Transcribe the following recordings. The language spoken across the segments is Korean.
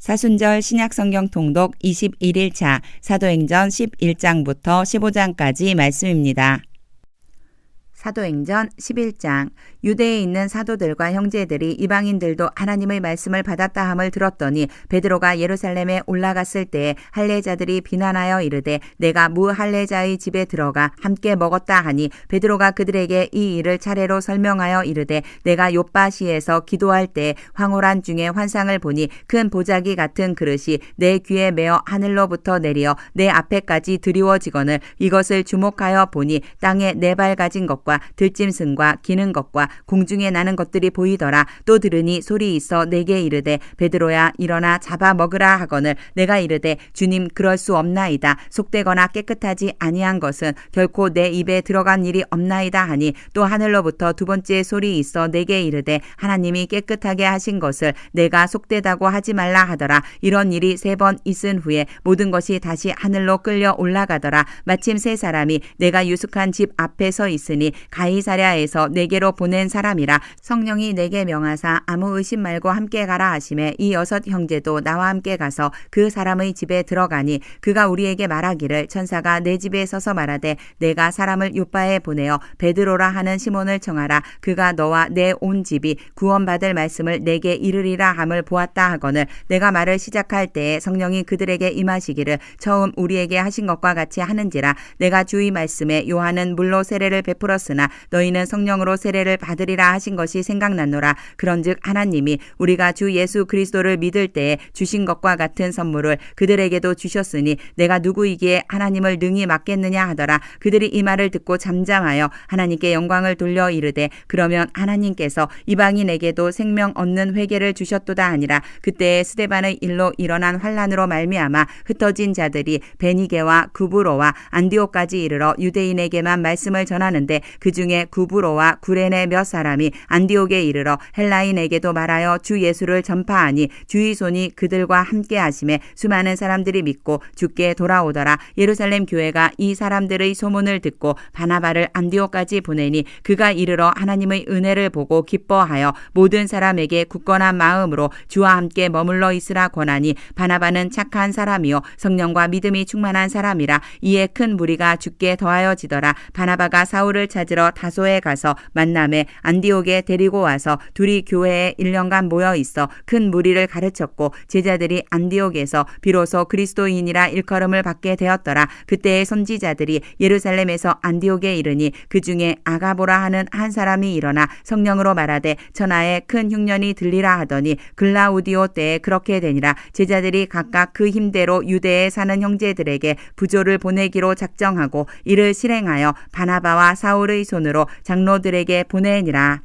사순절 신약성경 통독 21일차 사도행전 11장부터 15장까지 말씀입니다. 사도행전 11장. 유대에 있는 사도들과 형제들이 이방인들도 하나님의 말씀을 받았다 함을 들었더니 베드로가 예루살렘에 올라갔을 때에 할례자들이 비난하여 이르되 내가 무할례자의 집에 들어가 함께 먹었다 하니 베드로가 그들에게 이 일을 차례로 설명하여 이르되 내가 요빠시에서 기도할 때 황홀한 중에 환상을 보니 큰 보자기 같은 그릇이 내 귀에 메어 하늘로부터 내리어 내 앞에까지 드리워지거늘 이것을 주목하여 보니 땅에 네 발 가진 것과 들짐승과 기는 것과 공중에 나는 것들이 보이더라. 또 들으니 소리 있어 내게 이르되 베드로야 일어나 잡아 먹으라 하거늘 내가 이르되 주님 그럴 수 없나이다. 속되거나 깨끗하지 아니한 것은 결코 내 입에 들어간 일이 없나이다 하니 또 하늘로부터 두 번째 소리 있어 내게 이르되 하나님이 깨끗하게 하신 것을 내가 속되다고 하지 말라 하더라. 이런 일이 3번 있은 후에 모든 것이 다시 하늘로 끌려 올라가더라. 마침 세 사람이 내가 유숙한 집 앞에 서 있으니 가이사랴에서 내게로 보낸 사람이라. 성령이 내게 명하사 아무 의심 말고 함께 가라 하시매 이 6 형제도 나와 함께 가서 그 사람의 집에 들어가니 그가 우리에게 말하기를 천사가 내 집에 서서 말하되 내가 사람을 요빠에 보내어 베드로라 하는 시몬을 청하라. 그가 너와 내 온 집이 구원받을 말씀을 내게 이르리라 함을 보았다 하거늘 내가 말을 시작할 때에 성령이 그들에게 임하시기를 처음 우리에게 하신 것과 같이 하는지라. 내가 주의 말씀에 요한은 물로 세례를 베풀었으나 너희는 성령으로 세례를 받으리라 하신 것이 생각났노라. 그런즉 하나님이 우리가 주 예수 그리스도를 믿을 때에 주신 것과 같은 선물을 그들에게도 주셨으니 내가 누구이기에 하나님을 능히 맡겠느냐 하더라. 그들이 이 말을 듣고 잠잠하여 하나님께 영광을 돌려 이르되 그러면 하나님께서 이방인에게도 생명 얻는 회개를 주셨도다 하니라. 그때에 스데반의 일로 일어난 환란으로 말미암아 흩어진 자들이 베니게와 구브로와 안디옥까지 이르러 유대인에게만 말씀을 전하는데 그 중에 구브로와 구레네 몇 사람이 안디옥에 이르러 헬라인에게도 말하여 주 예수를 전파하니 주의 손이 그들과 함께 하심에 수많은 사람들이 믿고 주께 돌아오더라. 예루살렘 교회가 이 사람들의 소문을 듣고 바나바를 안디옥까지 보내니 그가 이르러 하나님의 은혜를 보고 기뻐하여 모든 사람에게 굳건한 마음으로 주와 함께 머물러 있으라 권하니 바나바는 착한 사람이요 성령과 믿음이 충만한 사람이라. 이에 큰 무리가 주께 더하여지더라. 바나바가 사울을 찾으러 다소에 가서 만남에 안디옥에 데리고 와서 둘이 교회에 1년간 모여 있어 큰 무리를 가르쳤고 제자들이 안디옥에서 비로소 그리스도인이라 일컬음을 받게 되었더라. 그때의 선지자들이 예루살렘에서 안디옥에 이르니 그 중에 아가보라 하는 한 사람이 일어나 성령으로 말하되 천하에 큰 흉년이 들리라 하더니 글라우디오 때에 그렇게 되니라. 제자들이 각각 그 힘대로 유대에 사는 형제들에게 부조를 보내기로 작정하고 이를 실행하여 바나바와 사울의 손으로 장로들에게 보내니라.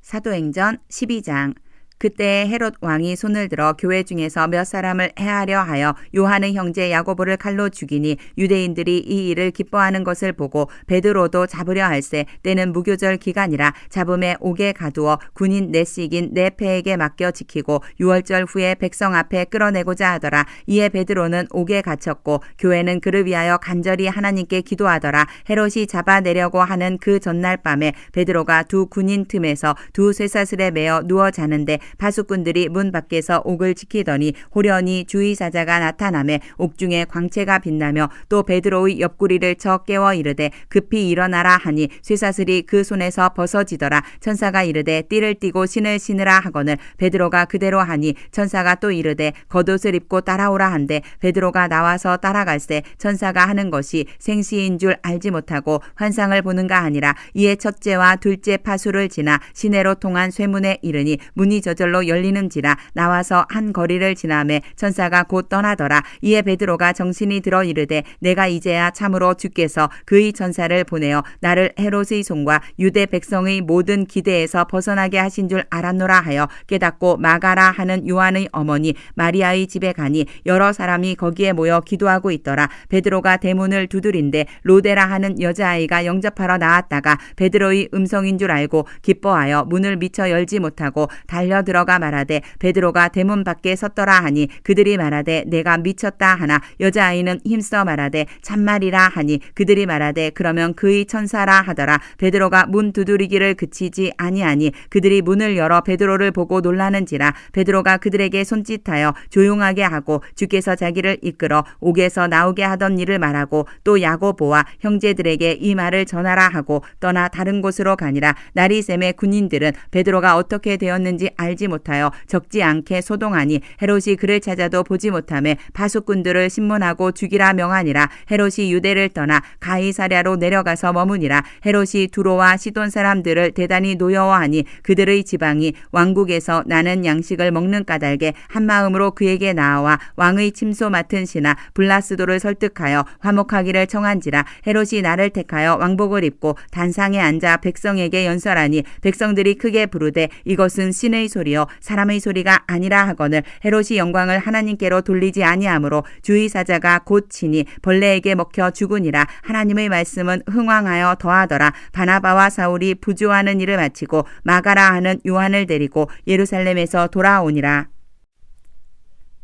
사도행전 12장. 그때 헤롯 왕이 손을 들어 교회 중에서 몇 사람을 해하려 하여 요한의 형제 야고보를 칼로 죽이니 유대인들이 이 일을 기뻐하는 것을 보고 베드로도 잡으려 할세 때는 무교절 기간이라 잡음에 옥에 가두어 군인 넷씩인 네페에게 맡겨 지키고 6월절 후에 백성 앞에 끌어내고자 하더라. 이에 베드로는 옥에 갇혔고 교회는 그를 위하여 간절히 하나님께 기도하더라. 헤롯이 잡아내려고 하는 그 전날 밤에 베드로가 두 군인 틈에서 두 쇠사슬에 매어 누워 자는데 파수꾼들이 문 밖에서 옥을 지키더니 호련히 주의사자가 나타나매 옥중에 광채가 빛나며 또 베드로의 옆구리를 쳐 깨워 이르되 급히 일어나라 하니 쇠사슬이 그 손에서 벗어지더라. 천사가 이르되 띠를 띠고 신을 신으라 하거늘 베드로가 그대로 하니 천사가 또 이르되 겉옷을 입고 따라오라 한데 베드로가 나와서 따라갈새 천사가 하는 것이 생시인 줄 알지 못하고 환상을 보는가 하니라. 이에 첫째와 둘째 파수를 지나 시내로 통한 쇠문에 이르니 문이 저절로 열리는지라. 나와서 한 거리를 지나매 천사가 곧 떠나더라. 이에 베드로가 정신이 들어 이르되 내가 이제야 참으로 주께서 그의 천사를 보내어 나를 헤롯의 손과 유대 백성의 모든 기대에서 벗어나게 하신 줄 알았노라 하여 깨닫고 마가라 하는 요한의 어머니 마리아의 집에 가니 여러 사람이 거기에 모여 기도하고 있더라. 베드로가 대문을 두드린데 로데라 하는 여자아이가 영접하러 나왔다가 베드로의 음성인 줄 알고 기뻐하여 문을 미처 열지 못하고 달려 안으로 들어가 말하되 베드로가 대문 밖에 섰더라 하니 그들이 말하되 내가 미쳤다 하나 여자아이는 힘써 말하되 참말이라 하니 그들이 말하되 그러면 그의 천사라 하더라. 베드로가 문 두드리기를 그치지 아니하니 그들이 문을 열어 베드로를 보고 놀라는지라. 베드로가 그들에게 손짓하여 조용하게 하고 주께서 자기를 이끌어 옥에서 나오게 하던 일을 말하고 또 야고보와 형제들에게 이 말을 전하라 하고 떠나 다른 곳으로 가니라. 날이 샘에 군인들은 베드로가 어떻게 되었는지 알지 못하여 적지 않게 소동하니 헤롯이 그를 찾아도 보지 못하매 파수꾼들을 신문하고 죽이라 명하니라. 헤롯이 유대를 떠나 가이사랴로 내려가서 머무니라. 헤롯이 두로와 시돈 사람들을 대단히 노여워하니 그들의 지방이 왕국에서 나는 양식을 먹는 까닭에 한마음으로 그에게 나아와 왕의 침소 맡은 신하 블라스도를 설득하여 화목하기를 청한지라. 헤롯이 나를 택하여 왕복을 입고 단상에 앉아 백성에게 연설하니 백성들이 크게 부르되 이것은 신의 소리요 사람의 소리가 아니라 하거늘 헤롯이 영광을 하나님께로 돌리지 아니하므로 주의 사자가 곧 치니 벌레에게 먹혀 죽으니라. 하나님의 말씀은 흥왕하여 더하더라. 바나바와 사울이 부조하는 일을 마치고 마가라 하는 요한을 데리고 예루살렘에서 돌아오니라.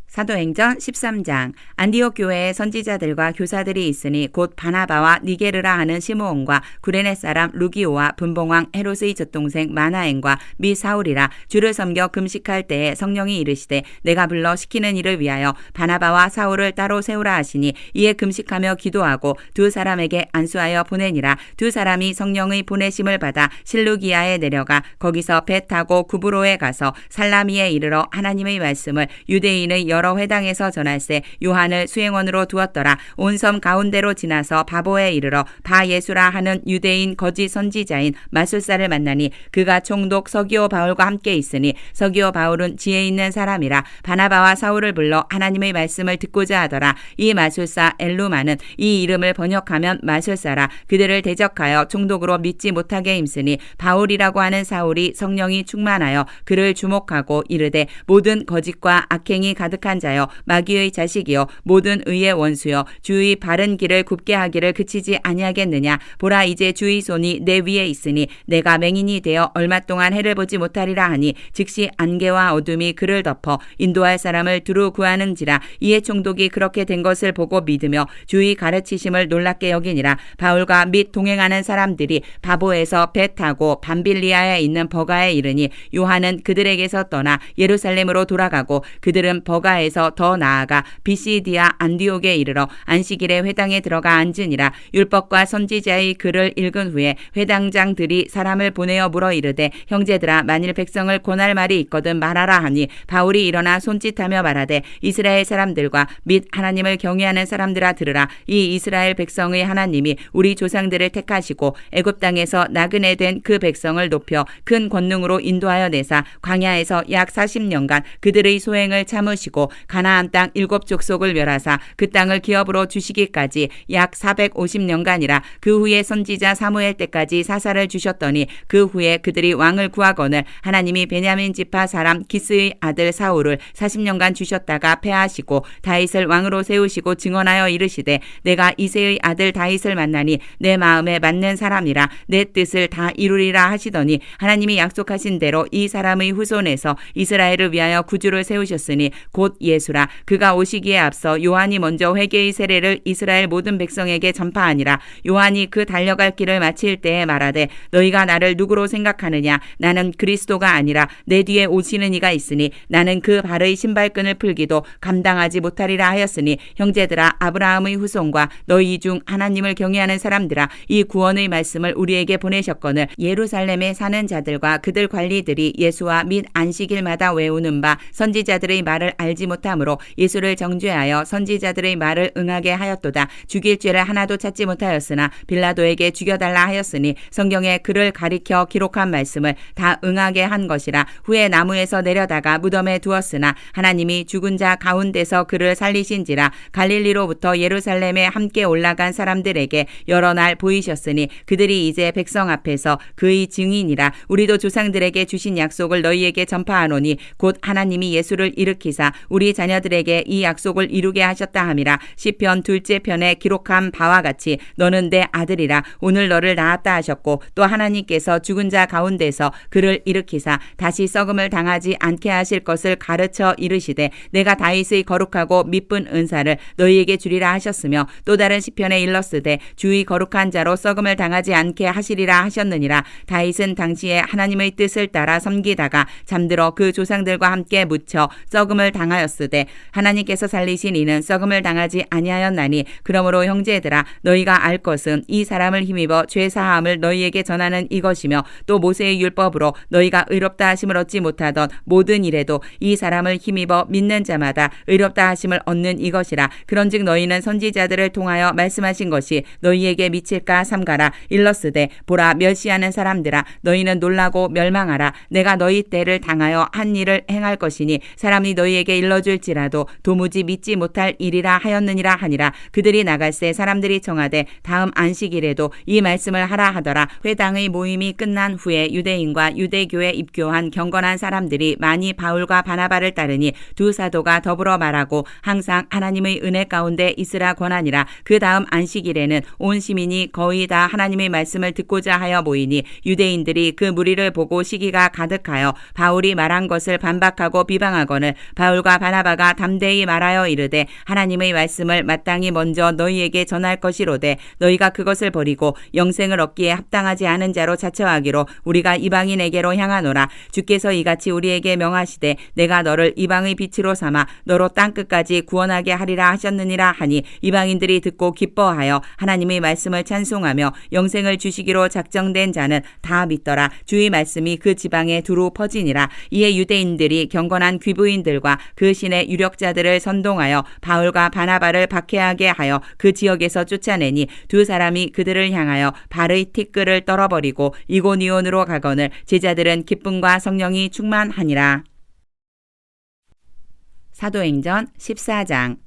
사도행전 13장. 안디옥 교회에 선지자들과 교사들이 있으니 곧 바나바와 니게르라 하는 시므온과 구레네 사람 루기오와 분봉왕 헤롯의 젖동생 마나엔과 미 사울이라. 주를 섬겨 금식할 때에 성령이 이르시되 내가 불러 시키는 일을 위하여 바나바와 사울을 따로 세우라 하시니 이에 금식하며 기도하고 두 사람에게 안수하여 보내니라. 두 사람이 성령의 보내심을 받아 실루기아에 내려가 거기서 배 타고 구브로에 가서 살라미에 이르러 하나님의 말씀을 유대인의 여러 회당에서 전할세 요한을 수행원으로 두었더라. 온 섬 가운데로 지나서 바보에 이르러 바예수라 하는 유대인 거짓 선지자인 마술사를 만나니 그가 총독 서기오 바울과 함께 있으니 서기오 바울은 지혜 있는 사람이라. 바나바와 사울을 불러 하나님의 말씀을 듣고자 하더라. 이 마술사 엘루마는 이 이름을 번역하면 마술사라. 그들을 대적하여 총독으로 믿지 못하게 힘쓰니 바울이라고 하는 사울이 성령이 충만하여 그를 주목하고 이르되 모든 거짓과 악행이 가득한 자여 마귀의 자식이여 모든 의의 원수여 주의 바른 길을 굽게 하기를 그치지 아니하겠느냐. 보라 이제 주의 손이 내 위에 있으니 내가 맹인이 되어 얼마 동안 해를 보지 못하리라 하니 즉시 안개와 어둠이 그를 덮어 인도할 사람을 두루 구하는지라. 이에 총독이 그렇게 된 것을 보고 믿으며 주의 가르치심을 놀랍게 여기니라. 바울과 및 동행하는 사람들이 바보에서 배 타고 밤빌리아에 있는 버가에 이르니 요한은 그들에게서 떠나 예루살렘으로 돌아가고 그들은 버가에서 더 나아가 비시디아 안디옥에 이르러 안식일에 회당에 들어가 앉으니라. 율법과 선지자의 글을 읽은 후에 회당장들이 사람을 보내어 물어 이르되 형제들아 만일 백성을 권할 말이 있거든 말하라 하니 바울이 일어나 손짓하며 말하되 이스라엘 사람들과 및 하나님을 경외하는 사람들아 들으라. 이 이스라엘 백성의 하나님이 우리 조상들을 택하시고 애굽 땅에서 나그네 된 그 백성을 높여 큰 권능으로 인도하여 내사 광야에서 약 40년간 그들의 소행을 참으시고 가나안 땅 7족속을 멸하사 그 땅을 기업으로 주시기까지 약 450년간이라. 그 후에 선지자 사무엘 때까지 사사를 주셨더니 그 후에 그들이 왕을 구하거늘 하나님이 베냐민 지파 사람 기스의 아들 사울을 40년간 주셨다가 패하시고 다윗을 왕으로 세우시고 증언하여 이르시되 내가 이새의 아들 다윗을 만나니 내 마음에 맞는 사람이라 내 뜻을 다 이루리라 하시더니 하나님이 약속하신 대로 이 사람의 후손에서 이스라엘을 위하여 구주를 세우셨으니 곧 예수라. 그가 오시기에 앞서 요한이 먼저 회개의 세례를 이스라엘 모든 백성에게 전파하니라. 요한이 그 달려갈 길을 마칠 때에 말하되 너희가 나를 누구로 생각하느냐. 나는 그리스도가 아니라 내 뒤에 오시는 이가 있으니 나는 그 발의 신발끈을 풀기도 감당하지 못하리라 하였으니 형제들아 아브라함의 후손과 너희 중 하나님을 경외하는 사람들아 이 구원의 말씀을 우리에게 보내셨거늘 예루살렘에 사는 자들과 그들 관리들이 예수와 및 안식일마다 외우는 바 선지자들의 말을 알지 못하므로 예수를 정죄하여 선지자들의 말을 응하게 하였도다. 죽일 죄를 하나도 찾지 못하였으나 빌라도에게 죽여달라 하였으니 성경에 그를 가리켜 기록한 말씀을 다 응하게 한 것이라. 후에 나무에서 내려다가 무덤에 두었으나 하나님이 죽은 자 가운데서 그를 살리신지라. 갈릴리로부터 예루살렘에 함께 올라간 사람들에게 여러 날 보이셨으니 그들이 이제 백성 앞에서 그의 증인이라. 우리도 조상들에게 주신 약속을 너희에게 전파하노니 곧 하나님이 예수를 일으키사 우리 자녀들에게 이 약속을 이루게 하셨다 함이라. 시편 2째 편에 기록한 바와 같이 너는 내 아들이라 오늘 너를 낳았다 하셨고 또 하나님께서 죽은 자 가운데서 그를 일으키사 다시 썩음을 당하지 않게 하실 것을 가르쳐 이르시되 내가 다윗의 거룩하고 미쁜 은사를 너희에게 주리라 하셨으며 또 다른 시편에 일렀으되 주의 거룩한 자로 썩음을 당하지 않게 하시리라 하셨느니라. 다윗은 당시에 하나님의 뜻을 따라 섬기다가 잠들어 그 조상들과 함께 묻혀 썩음을 당하였으되 하나님께서 살리신 이는 썩음을 당하지 아니하였나니 그러므로 형제들아 너희가 알 것은 이 사람을 힘입어 죄 사함을 너희에게 전하는 이것이며 또 모세의 율법으로 너희가 의롭다 하심을 얻지 못하던 모든 일에도 이 사람을 힘입어 믿는 자마다 의롭다 하심을 얻는 이것이라. 그런즉 너희는 선지자들을 통하여 말씀하신 것이 너희에게 미칠까 삼가라. 일렀으되 보라 멸시하는 사람들아 너희는 놀라고 멸망하라. 내가 너희 때를 당하여 한 일을 행할 것이니 사람이 너희에게 일러줄지라도 도무지 믿지 못할 일이라 하였느니라 하니라. 그들이 나갈새 사람들이 청하되 다음 안식일에도 이 말씀을 하라 하더라. 회당의 모임이 끝난 후에 유대인과 유대교에 입교한 경건한 사람들이 많이 바울과 바나바를 따르니 두 사도가 더불어 말하고 항상 하나님의 은혜 가운데 있으라 권하니라. 그 다음 안식일에는 온 시민이 거의 다 하나님의 말씀을 듣고자 하여 모이니 유대인들이 그 무리를 보고 시기가 가득하여 바울이 말한 것을 반박하고 비방하거늘 바울과 바나바가 담대히 말하여 이르되 하나님의 말씀을 마땅히 먼저 너희에게 전할 것이로되 너희가 그것을 버리고 영생을 얻기에 합당하지 않은 자로 자처하기로 우리가 이방인에게로 향하노라. 주께서 이같이 우리에게 명하시되 내가 너를 이방의 빛으로 삼아 너로 땅끝까지 구원하게 하리라 하셨느니라 하니 이방인들이 듣고 기뻐하여 하나님의 말씀을 찬송하며 영생을 주시기로 작정된 자는 다 믿더라. 주의 말씀이 그 지방에 두루 퍼지니라. 이에 유대인들이 경건한 귀부인들과 그 신의 유력자들을 선동하여 바울과 바나바를 박해하게 하여 그 지역에서 쫓아내니 두 사람이 그들을 향하여 발의 티끌을 떨어버리고 이고니온으로 가거늘 제자들은 기쁨과 성령이 충만하니라. 사도행전 14장.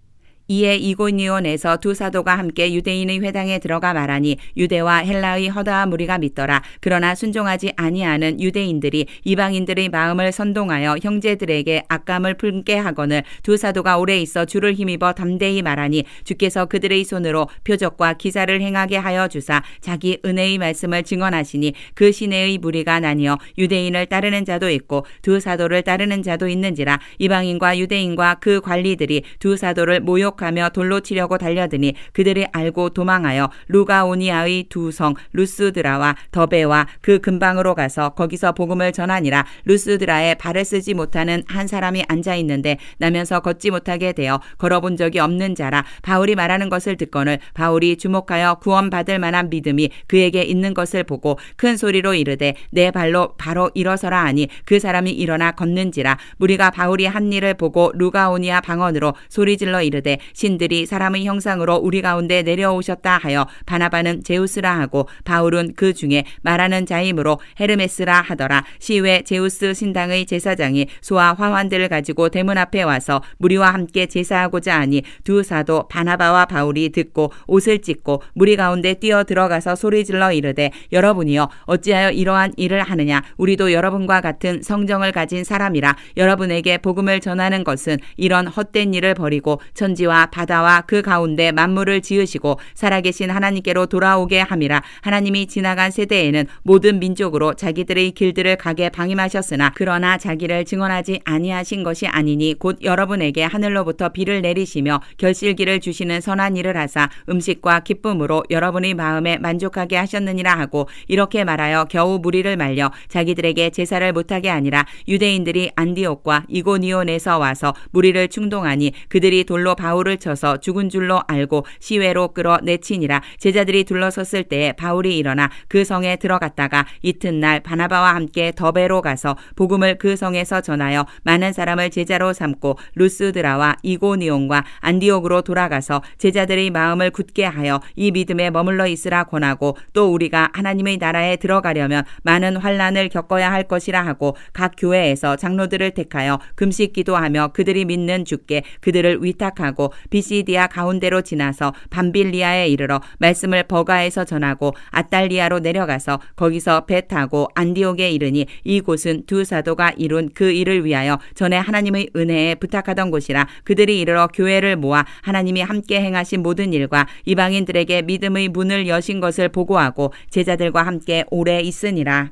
이에 이고니온에서 두 사도가 함께 유대인의 회당에 들어가 말하니 유대와 헬라의 허다한 무리가 믿더라. 그러나 순종하지 아니하는 유대인들이 이방인들의 마음을 선동하여 형제들에게 악감을 품게 하거늘 두 사도가 오래 있어 주를 힘입어 담대히 말하니 주께서 그들의 손으로 표적과 기사를 행하게 하여 주사 자기 은혜의 말씀을 증언하시니 그 시내의 무리가 나뉘어 유대인을 따르는 자도 있고 두 사도를 따르는 자도 있는지라. 이방인과 유대인과 그 관리들이 두 사도를 모욕하며 돌로 치려고 달려드니 그들이 알고 도망하여 루가오니아의 두 성 루스드라와 더베와 그 근방으로 가서 거기서 복음을 전하니라. 루스드라에 발을 쓰지 못하는 한 사람이 앉아 있는데 나면서 걷지 못하게 되어 걸어본 적이 없는 자라. 바울이 말하는 것을 듣거늘 바울이 주목하여 구원받을 만한 믿음이 그에게 있는 것을 보고 큰 소리로 이르되 내 발로 바로 일어서라 하니 그 사람이 일어나 걷는지라. 무리가 바울이 한 일을 보고 루가오니아 방언으로 소리질러 이르되 신들이 사람의 형상으로 우리 가운데 내려오셨다 하여 바나바는 제우스라 하고 바울은 그 중에 말하는 자이므로 헤르메스라 하더라. 시외 제우스 신당의 제사장이 소와 화환들을 가지고 대문 앞에 와서 무리와 함께 제사하고자 하니 두 사도 바나바와 바울이 듣고 옷을 찢고 무리 가운데 뛰어 들어가서 소리질러 이르되 여러분이여 어찌하여 이러한 일을 하느냐. 우리도 여러분과 같은 성정을 가진 사람이라. 여러분에게 복음을 전하는 것은 이런 헛된 일을 버리고 천지와 바다와 그 가운데 만물을 지으시고 살아계신 하나님께로 돌아오게 함이라. 하나님이 지나간 세대에는 모든 민족으로 자기들의 길들을 가게 방임하셨으나 그러나 자기를 증언하지 아니하신 것이 아니니 곧 여러분에게 하늘로부터 비를 내리시며 결실기를 주시는 선한 일을 하사 음식과 기쁨으로 여러분의 마음에 만족하게 하셨느니라 하고 이렇게 말하여 겨우 무리를 말려 자기들에게 제사를 못하게 하니라. 유대인들이 안디옥과 이고니온에서 와서 무리를 충동하니 그들이 돌로 바울을 쳐서 죽은 줄로 알고 시외로 끌어 내치니라. 제자들이 둘러섰을 때에 바울이 일어나 그 성에 들어갔다가 이튿날 바나바와 함께 더베로 가서 복음을 그 성에서 전하여 많은 사람을 제자로 삼고 루스드라와 이고니온과 안디옥으로 돌아가서 제자들의 마음을 굳게 하여 이 믿음에 머물러 있으라 권하고 또 우리가 하나님의 나라에 들어가려면 많은 환난을 겪어야 할 것이라 하고 각 교회에서 장로들을 택하여 금식 기도하며 그들이 믿는 주께 그들을 위탁하고 비시디아 가운데로 지나서 밤빌리아에 이르러 말씀을 버가에서 전하고 아달리아로 내려가서 거기서 배 타고 안디옥에 이르니 이곳은 두 사도가 이룬 그 일을 위하여 전에 하나님의 은혜에 부탁하던 곳이라. 그들이 이르러 교회를 모아 하나님이 함께 행하신 모든 일과 이방인들에게 믿음의 문을 여신 것을 보고하고 제자들과 함께 오래 있으니라.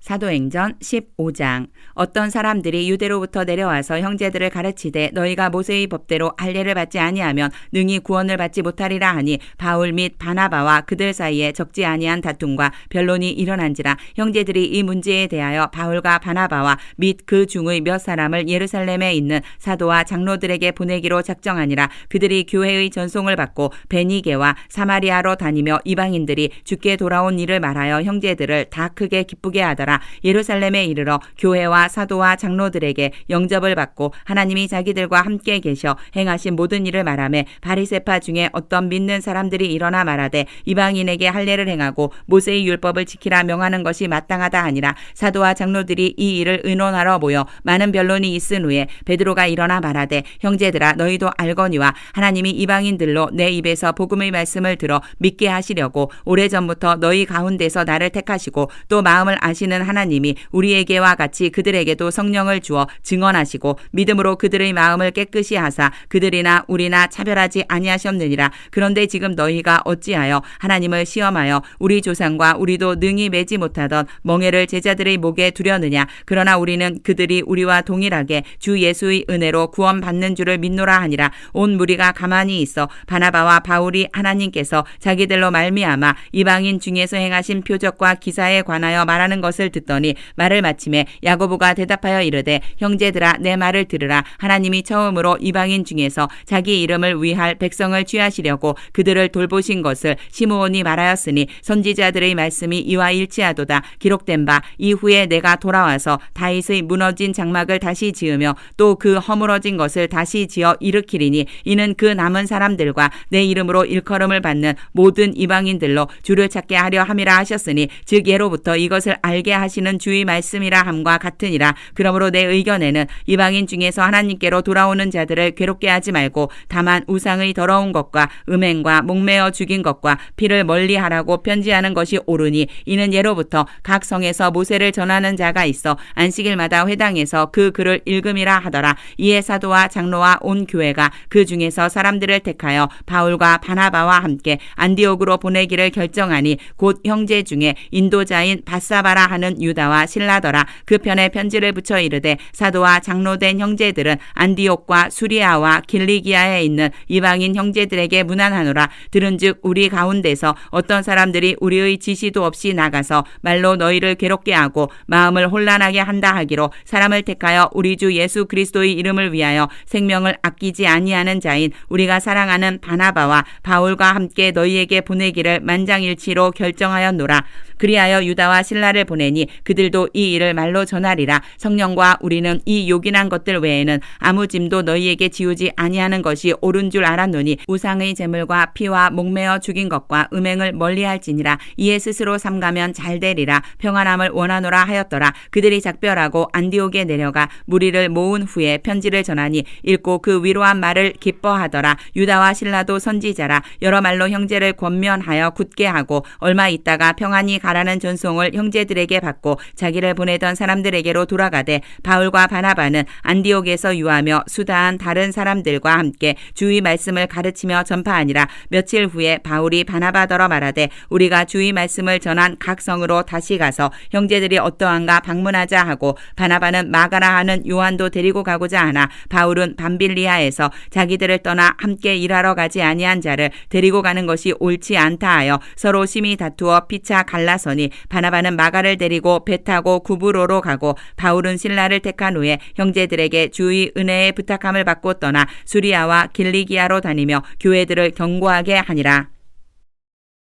사도행전 15장. 어떤 사람들이 유대로부터 내려와서 형제들을 가르치되 너희가 모세의 법대로 할례를 받지 아니하면 능히 구원을 받지 못하리라 하니 바울 및 바나바와 그들 사이에 적지 아니한 다툼과 변론이 일어난지라. 형제들이 이 문제에 대하여 바울과 바나바와 및 그 중의 몇 사람을 예루살렘에 있는 사도와 장로들에게 보내기로 작정하니라. 그들이 교회의 전송을 받고 베니게와 사마리아로 다니며 이방인들이 주께 돌아온 일을 말하여 형제들을 다 크게 기쁘게 하더라. 예루살렘에 이르러 교회와 사도와 장로들에게 영접을 받고 하나님이 자기들과 함께 계셔 행하신 모든 일을 말하매 바리새파 중에 어떤 믿는 사람들이 일어나 말하되 이방인에게 할례를 행하고 모세의 율법을 지키라 명하는 것이 마땅하다 하니라. 사도와 장로들이 이 일을 의논하러 모여 많은 변론이 있은 후에 베드로가 일어나 말하되 형제들아 너희도 알거니와 하나님이 이방인들로 내 입에서 복음의 말씀을 들어 믿게 하시려고 오래전부터 너희 가운데서 나를 택하시고 또 마음을 아시는 하나님이 우리에게와 같이 그들에게도 성령을 주어 증언하시고 믿음으로 그들의 마음을 깨끗이 하사 그들이나 우리나 차별하지 아니하셨느니라. 그런데 지금 너희가 어찌하여 하나님을 시험하여 우리 조상과 우리도 능히 매지 못하던 멍에를 제자들의 목에 두려느냐. 그러나 우리는 그들이 우리와 동일하게 주 예수의 은혜로 구원받는 줄을 믿노라 하니라. 온 무리가 가만히 있어 바나바와 바울이 하나님께서 자기들로 말미암아 이방인 중에서 행하신 표적과 기사에 관하여 말하는 것을 듣더니 말을 마침에 야고보가 대답하여 이르되 형제들아 내 말을 들으라. 하나님이 처음으로 이방인 중에서 자기 이름을 위할 백성을 취하시려고 그들을 돌보신 것을 시므온이 말하였으니 선지자들의 말씀이 이와 일치하도다. 기록된 바 이후에 내가 돌아와서 다윗의 무너진 장막을 다시 지으며 또 그 허물어진 것을 다시 지어 일으키리니 이는 그 남은 사람들과 내 이름으로 일컬음을 받는 모든 이방인들로 주를 찾게 하려 함이라 하셨으니 즉 예로부터 이것을 알게 하시는 주의 말씀이라 함과 같으니라. 그러므로 내 의견에는 이방인 중에서 하나님께로 돌아오는 자들을 괴롭게 하지 말고 다만 우상의 더러운 것과 음행과 목매어 죽인 것과 피를 멀리하라고 편지하는 것이 옳으니 이는 예로부터 각 성에서 모세를 전하는 자가 있어 안식일마다 회당에서 그 글을 읽음이라 하더라. 이에 사도와 장로와 온 교회가 그 중에서 사람들을 택하여 바울과 바나바와 함께 안디옥으로 보내기를 결정하니 곧 형제 중에 인도자인 바사바라 하는 유다와 실라더라. 그 편에 편지를 붙여 이르되 사도와 장로된 형제들은 안디옥과 수리아와 길리기아에 있는 이방인 형제들에게 문안하노라. 들은즉 우리 가운데서 어떤 사람들이 우리의 지시도 없이 나가서 말로 너희를 괴롭게 하고 마음을 혼란하게 한다 하기로 사람을 택하여 우리 주 예수 그리스도의 이름을 위하여 생명을 아끼지 아니하는 자인 우리가 사랑하는 바나바와 바울과 함께 너희에게 보내기를 만장일치로 결정하였노라. 그리하여 유다와 실라를 보내니 그들도 이 일을 말로 전하리라. 성령과 우리는 이 요긴한 것들 외에는 아무 짐도 너희에게 지우지 아니하는 것이 옳은 줄 알았노니 우상의 제물과 피와 목매어 죽인 것과 음행을 멀리할지니라. 이에 스스로 삼가면 잘 되리라. 평안함을 원하노라 하였더라. 그들이 작별하고 안디옥에 내려가 무리를 모은 후에 편지를 전하니 읽고 그 위로한 말을 기뻐하더라. 유다와 실라도 선지자라. 여러 말로 형제를 권면하여 굳게 하고 얼마 있다가 평안히 가라는 전송을 형제들에게 받고 자기를 보내던 사람들에게로 돌아가되 바울과 바나바는 안디옥에서 유하며 수다한 다른 사람들과 함께 주의 말씀을 가르치며 전파하니라. 며칠 후에 바울이 바나바더러 말하되 우리가 주의 말씀을 전한 각 성으로 다시 가서 형제들이 어떠한가 방문하자 하고 바나바는 마가라 하는 요한도 데리고 가고자 하나 바울은 밤빌리아에서 자기들을 떠나 함께 일하러 가지 아니한 자를 데리고 가는 것이 옳지 않다 하여 서로 심히 다투어 피차 갈라서니 바나바는 마가를 데리고 배 타고 구브로로 가고 바울은 실라를 택한 후에 형제들에게 주의 은혜에 부탁함을 받고 떠나 수리아와 길리기아로 다니며 교회들을 경고하게 하니라.